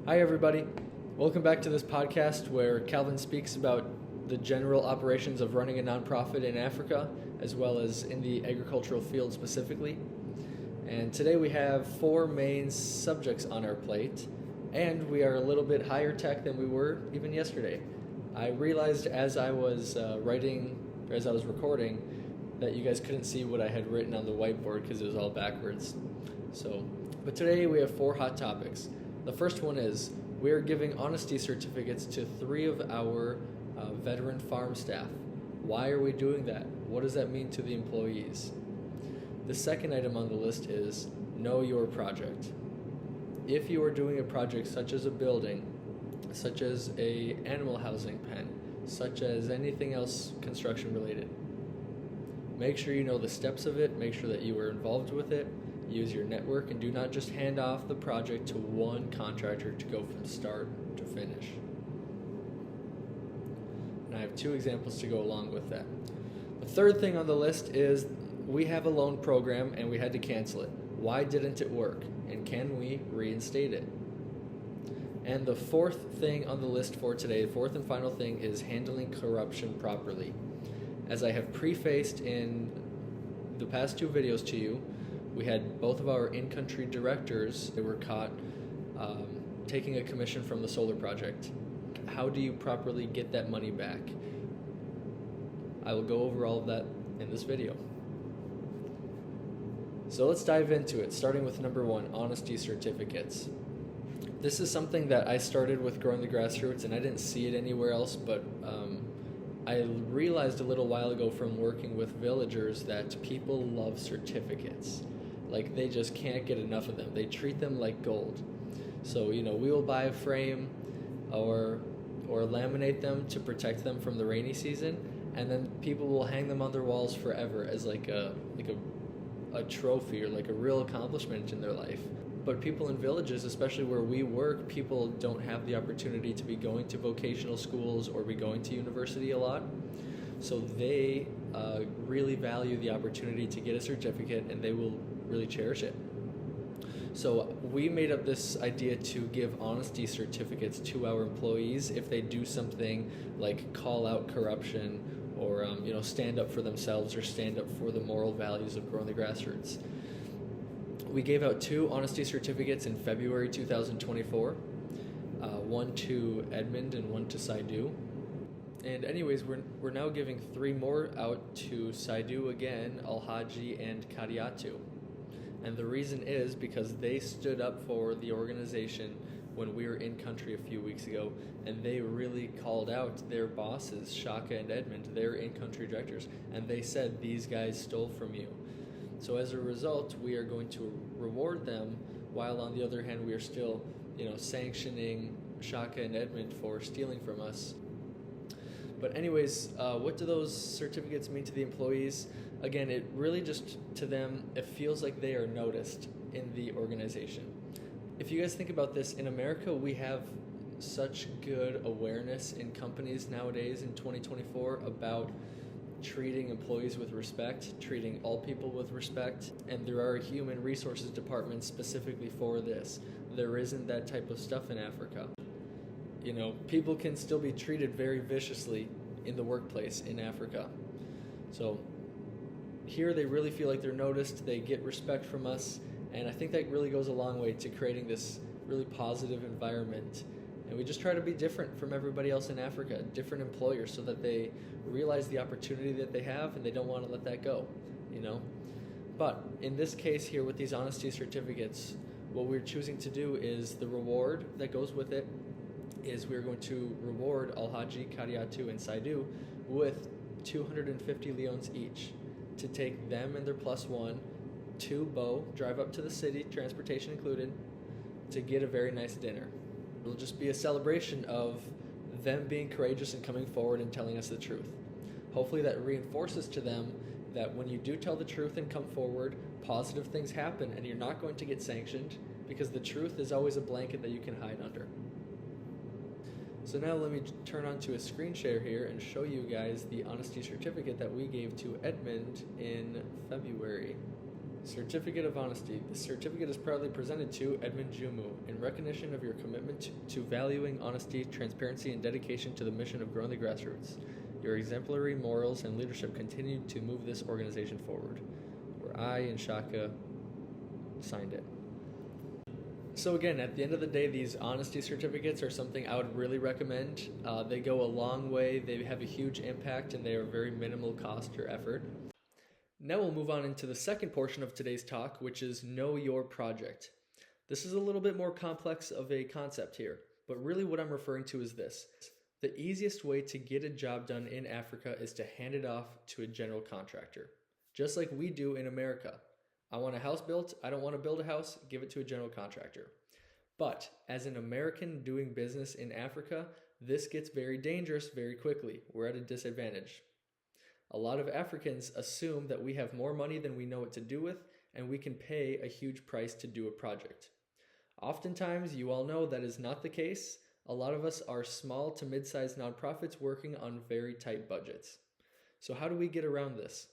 Hi, everybody. Welcome back to this podcast where Calvin speaks about the general operations of running a nonprofit in Africa, as well as in the agricultural field specifically. And today we have four main subjects on our plate, and we are a little bit higher tech than we were even yesterday. I realized as I was recording, that you guys couldn't see what I had written on the whiteboard because it was all backwards. But today we have four hot topics. The first one is we are giving honesty certificates to 3 of our veteran farm staff. Why are we doing that? What does that mean to the employees? The second item on the list is know your project. If you are doing a project such as a building, such as a animal housing pen, such as anything else construction related, make sure you know the steps of it, make sure that you are involved with it, use your network, and do not just hand off the project to one contractor to go from start to finish. And I have 2 examples to go along with that. The third thing on the list is we have a loan program and we had to cancel it. Why didn't it work? And can we reinstate it? And the fourth thing on the list for today, the fourth and final thing, is handling corruption properly. As I have prefaced in the past 2 videos to you, we had both of our in-country directors that were caught taking a commission from the solar project. How do you properly get that money back? I will go over all of that in this video. So let's dive into it, starting with number 1, honesty certificates. This is something that I started with Growing the Grassroots, and I didn't see it anywhere else, but I realized a little while ago from working with villagers that people love certificates. Like, they just can't get enough of them. They treat them like gold. So, we will buy a frame or laminate them to protect them from the rainy season, and then people will hang them on their walls forever as like a trophy or like a real accomplishment in their life. But people in villages, especially where we work, people don't have the opportunity to be going to vocational schools or be going to university a lot. So they really value the opportunity to get a certificate, and they will really cherish it. So we made up this idea to give honesty certificates to our employees if they do something like call out corruption or stand up for themselves or stand up for the moral values of Growing the Grassroots. We gave out 2 honesty certificates in February 2024, one to Edmund and one to Saidu. And anyways, we're now giving 3 more out to Saidu again, Alhaji, and Kadiatu. And the reason is because they stood up for the organization when we were in country a few weeks ago, and they really called out their bosses, Shaka and Edmund, their in-country directors, and they said, these guys stole from you. So as a result, we are going to reward them, while on the other hand, we are still, sanctioning Shaka and Edmund for stealing from us. But anyways, what do those certificates mean to the employees? Again, it really just, to them, it feels like they are noticed in the organization. If you guys think about this, in America, we have such good awareness in companies nowadays in 2024 about treating employees with respect, treating all people with respect, and there are human resources departments specifically for this. There isn't that type of stuff in Africa. People can still be treated very viciously in the workplace in Africa. So here they really feel like they're noticed, they get respect from us, and I think that really goes a long way to creating this really positive environment. And we just try to be different from everybody else in Africa, different employers, so that they realize the opportunity that they have and they don't want to let that go, But in this case here with these honesty certificates, what we're choosing to do is the reward that goes with it is we're going to reward Alhaji, Kadiatu, and Saidu with 250 leones each to take them and their +1 to Bo, drive up to the city, transportation included, to get a very nice dinner. It'll just be a celebration of them being courageous and coming forward and telling us the truth. Hopefully that reinforces to them that when you do tell the truth and come forward, positive things happen and you're not going to get sanctioned, because the truth is always a blanket that you can hide under. So now let me turn on to a screen share here and show you guys the honesty certificate that we gave to Edmund in February. Certificate of Honesty. This certificate is proudly presented to Edmund Jumu in recognition of your commitment to valuing honesty, transparency, and dedication to the mission of growing the grassroots. Your exemplary morals and leadership continue to move this organization forward. Where I and Shaka signed it. So again, at the end of the day, these honesty certificates are something I would really recommend. They go a long way, they have a huge impact, and they are very minimal cost or effort. Now we'll move on into the second portion of today's talk, which is know your project. This is a little bit more complex of a concept here, but really what I'm referring to is this. The easiest way to get a job done in Africa is to hand it off to a general contractor, just like we do in America. I want a house built, I don't want to build a house, give it to a general contractor. But as an American doing business in Africa, this gets very dangerous very quickly. We're at a disadvantage. A lot of Africans assume that we have more money than we know what to do with, and we can pay a huge price to do a project. Oftentimes, you all know that is not the case. A lot of us are small to mid-sized nonprofits working on very tight budgets. So how do we get around this?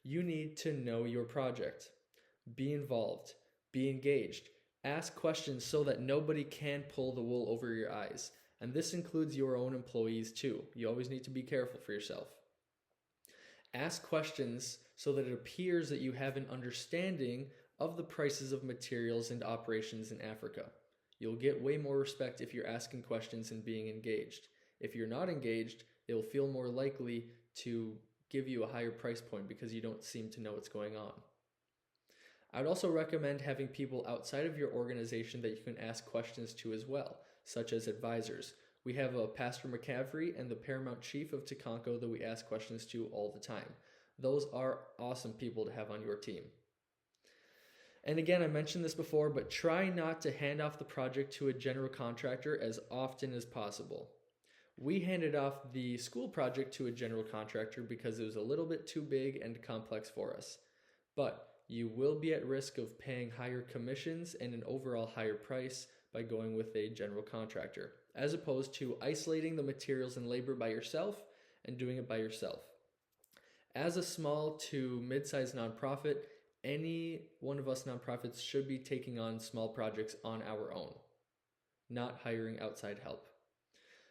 You need to know your project. Be involved. Be engaged. Ask questions so that nobody can pull the wool over your eyes. And this includes your own employees too. You always need to be careful for yourself. Ask questions so that it appears that you have an understanding of the prices of materials and operations in Africa. You'll get way more respect if you're asking questions and being engaged. If you're not engaged, they'll feel more likely to give you a higher price point because you don't seem to know what's going on. I would also recommend having people outside of your organization that you can ask questions to as well, such as advisors. We have a Pastor McCaffrey and the Paramount Chief of Taconco that we ask questions to all the time. Those are awesome people to have on your team. And again, I mentioned this before, but try not to hand off the project to a general contractor as often as possible. We handed off the school project to a general contractor because it was a little bit too big and complex for us. But you will be at risk of paying higher commissions and an overall higher price by going with a general contractor, as opposed to isolating the materials and labor by yourself and doing it by yourself. As a small to mid-sized nonprofit, any one of us nonprofits should be taking on small projects on our own, not hiring outside help.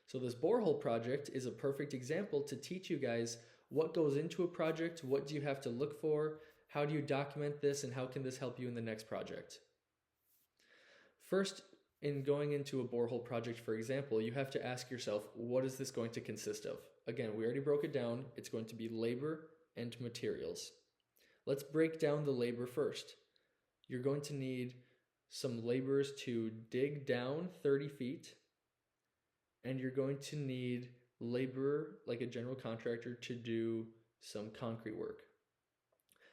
So this borehole project is a perfect example to teach you guys what goes into a project, what do you have to look for, how do you document this, and how can this help you in the next project. First, in going into a borehole project, for example, you have to ask yourself, what is this going to consist of? Again, we already broke it down. It's going to be labor and materials. Let's break down the labor first. You're going to need some laborers to dig down 30 feet, and you're going to need labor, like a general contractor, to do some concrete work.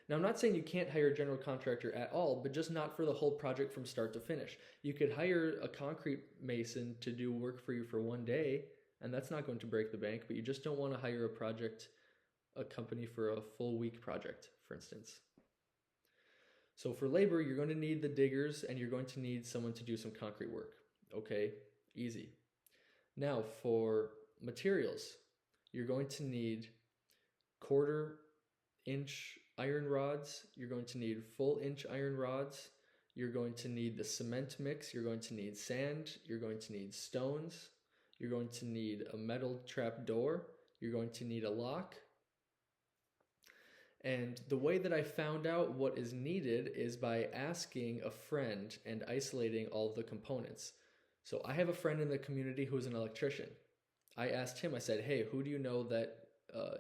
Now, I'm not saying you can't hire a general contractor at all, but just not for the whole project from start to finish. You could hire a concrete mason to do work for you for one day, and that's not going to break the bank, but you just don't want to hire a company for a full week project, for instance. So for labor, you're going to need the diggers, and you're going to need someone to do some concrete work. Okay, easy. Now, for materials, you're going to need 1/4-inch iron rods, you're going to need full-inch iron rods, you're going to need the cement mix, you're going to need sand, you're going to need stones, you're going to need a metal trap door, you're going to need a lock. And the way that I found out what is needed is by asking a friend and isolating all of the components. So I have a friend in the community who is an electrician. I asked him, I said, hey, who do you know that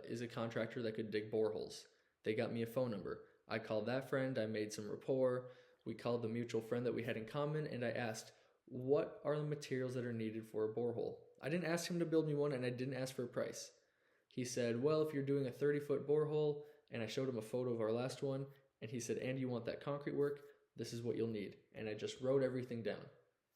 is a contractor that could dig boreholes? They got me a phone number. I called that friend, I made some rapport, we called the mutual friend that we had in common, and I asked, what are the materials that are needed for a borehole? I didn't ask him to build me one, and I didn't ask for a price. He said, well, if you're doing a 30-foot borehole, and I showed him a photo of our last one, and he said, and you want that concrete work, this is what you'll need. And I just wrote everything down.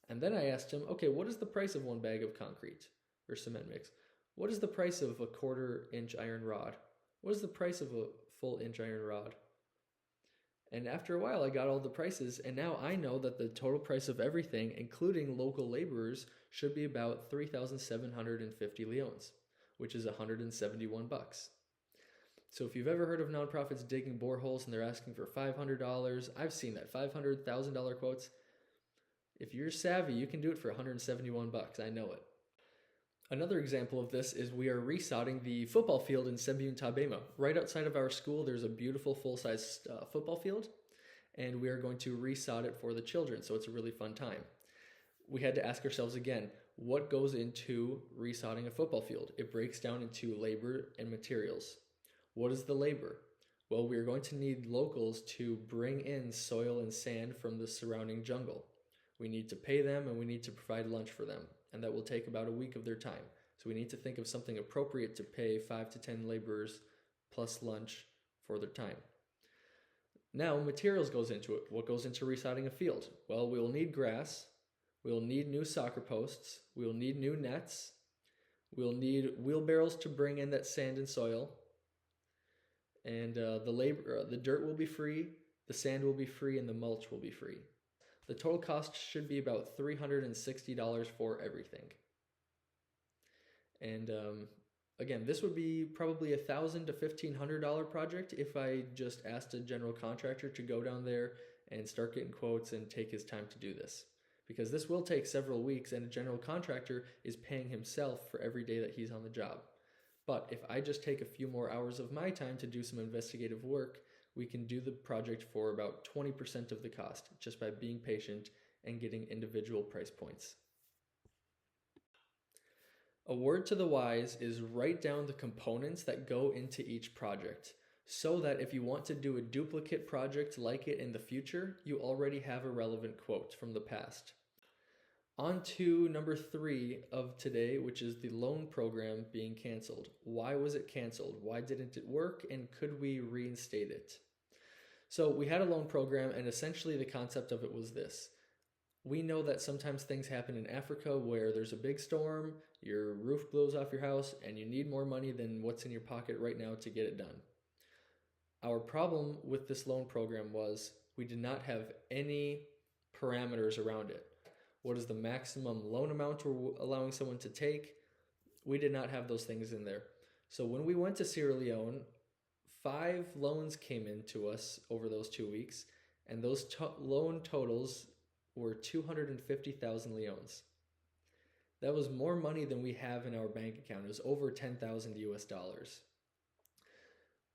And then I asked him, okay, what is the price of one bag of concrete or cement mix? What is the price of a 1/4-inch iron rod? What is the price of a full-inch iron rod? And after a while, I got all the prices, and now I know that the total price of everything, including local laborers, should be about 3,750 leones, which is $171. So if you've ever heard of nonprofits digging boreholes and they're asking for $500, I've seen that $500,000 quotes. If you're savvy, you can do it for $171. I know it. Another example of this is we are resodding the football field in Sembiun Tabema. Right outside of our school, there's a beautiful full-size football field, and we are going to resod it for the children, so it's a really fun time. We had to ask ourselves again, what goes into resodding a football field? It breaks down into labor and materials. What is the labor? Well, we are going to need locals to bring in soil and sand from the surrounding jungle. We need to pay them and we need to provide lunch for them, and that will take about a week of their time. So we need to think of something appropriate to pay 5 to 10 laborers plus lunch for their time. Now, materials goes into it. What goes into resodding a field? Well, we will need grass, we will need new soccer posts, we will need new nets, we'll need wheelbarrows to bring in that sand and soil, and the dirt will be free, the sand will be free, and the mulch will be free. The total cost should be about $360 for everything. And again, this would be probably $1,000 to $1,500 project if I just asked a general contractor to go down there and start getting quotes and take his time to do this. Because this will take several weeks, and a general contractor is paying himself for every day that he's on the job. But if I just take a few more hours of my time to do some investigative work, we can do the project for about 20% of the cost just by being patient and getting individual price points. A word to the wise is write down the components that go into each project so that if you want to do a duplicate project like it in the future, you already have a relevant quote from the past. On to number 3 of today, which is the loan program being canceled. Why was it canceled? Why didn't it work? And could we reinstate it? So we had a loan program, and essentially the concept of it was this. We know that sometimes things happen in Africa where there's a big storm, your roof blows off your house, and you need more money than what's in your pocket right now to get it done. Our problem with this loan program was we did not have any parameters around it. What is the maximum loan amount we're allowing someone to take? We did not have those things in there. So when we went to Sierra Leone, 5 loans came in to us over those 2 weeks, and those loan totals were 250,000 leones. That was more money than we have in our bank account. It was over 10,000 US dollars.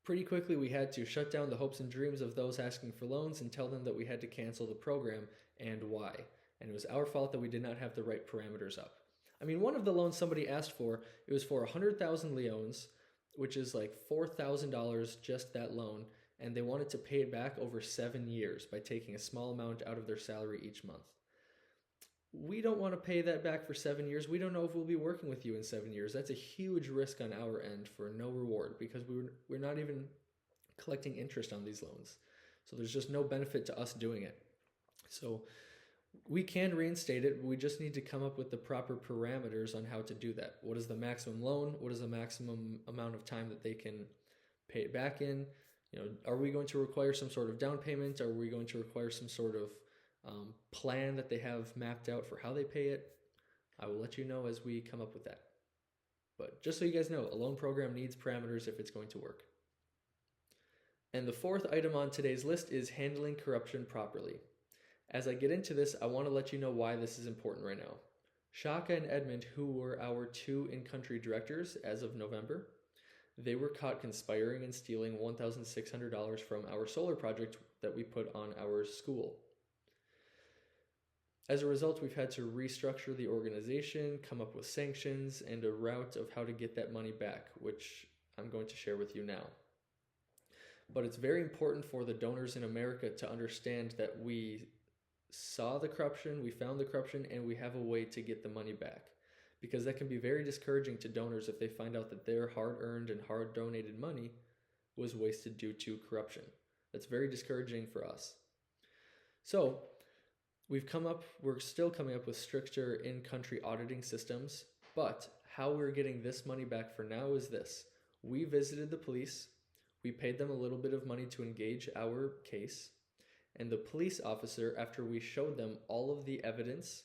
Pretty quickly, we had to shut down the hopes and dreams of those asking for loans and tell them that we had to cancel the program and why. And it was our fault that we did not have the right parameters up. I mean, one of the loans somebody asked for, it was for 100,000 leones, which is like $4,000 just that loan, and they wanted to pay it back over 7 years by taking a small amount out of their salary each month. We don't want to pay that back for 7 years. We don't know if we'll be working with you in 7 years. That's a huge risk on our end for no reward because we're not even collecting interest on these loans. So there's just no benefit to us doing it. So we can reinstate it. We just need to come up with the proper parameters on how to do that. What is the maximum loan? What is the maximum amount of time that they can pay it back in? Are we going to require some sort of down payment? Are we going to require some sort of plan that they have mapped out for how they pay it? I will let you know as we come up with that. But just so you guys know, a loan program needs parameters if it's going to work. And the 4th item on today's list is handling corruption properly. As I get into this, I want to let you know why this is important right now. Shaka and Edmund, who were our 2 in-country directors as of November, they were caught conspiring and stealing $1,600 from our solar project that we put on our school. As a result, we've had to restructure the organization, come up with sanctions, and a route of how to get that money back, which I'm going to share with you now. But it's very important for the donors in America to understand that we saw the corruption, we found the corruption, and we have a way to get the money back. Because that can be very discouraging to donors if they find out that their hard-earned and hard-donated money was wasted due to corruption. That's very discouraging for us. So, we're still coming up with stricter in-country auditing systems, but how we're getting this money back for now is this. We visited the police, we paid them a little bit of money to engage our case, and the police officer, after we showed them all of the evidence,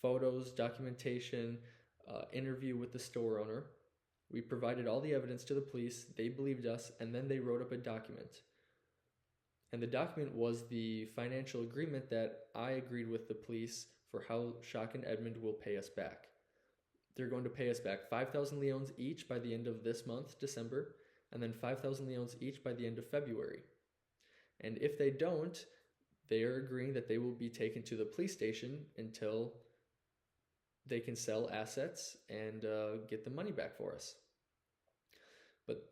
photos, documentation, interview with the store owner, We provided all the evidence to the police, they believed us, and then they wrote up a document. And the document was the financial agreement that I agreed with the police for how Shock and Edmund will pay us back. They're going to pay us back 5,000 leones each by the end of this month, December, and then 5,000 leones each by the end of February. And if they don't, they are agreeing that they will be taken to the police station until they can sell assets and get the money back for us. But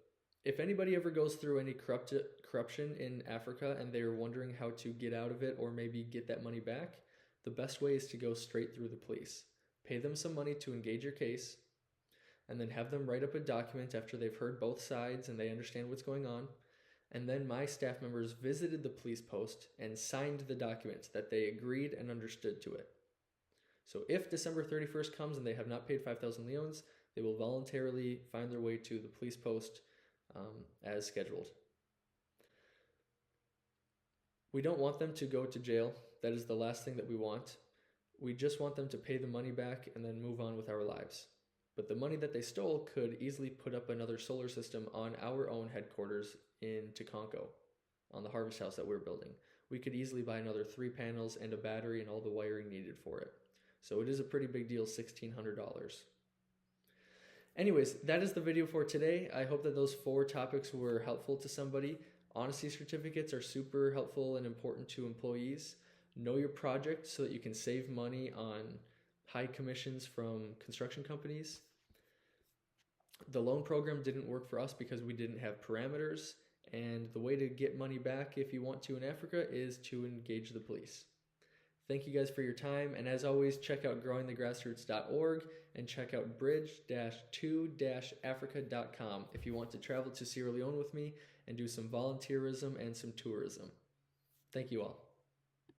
if anybody ever goes through any corruption in Africa and they're wondering how to get out of it or maybe get that money back, the best way is to go straight through the police. Pay them some money to engage your case, and then have them write up a document after they've heard both sides and they understand what's going on. And then my staff members visited the police post and signed the document that they agreed and understood to it. So if December 31st comes and they have not paid 5,000 leones, they will voluntarily find their way to the police post as scheduled. We don't want them to go to jail. That is the last thing that we want. We just want them to pay the money back and then move on with our lives. But the money that they stole could easily put up another solar system on our own headquarters in Taconco, on the harvest house that we're building. We could easily buy another 3 panels and a battery and all the wiring needed for it. So it is a pretty big deal, $1,600. Anyways, that is the video for today. I hope that those 4 topics were helpful to somebody. Honesty certificates are super helpful and important to employees. Know your project so that you can save money on high commissions from construction companies. The loan program didn't work for us because we didn't have parameters, and the way to get money back if you want to in Africa is to engage the police. Thank you guys for your time, and as always, check out growingthegrassroots.org and check out bridge-2-africa.com if you want to travel to Sierra Leone with me and do some volunteerism and some tourism. Thank you all.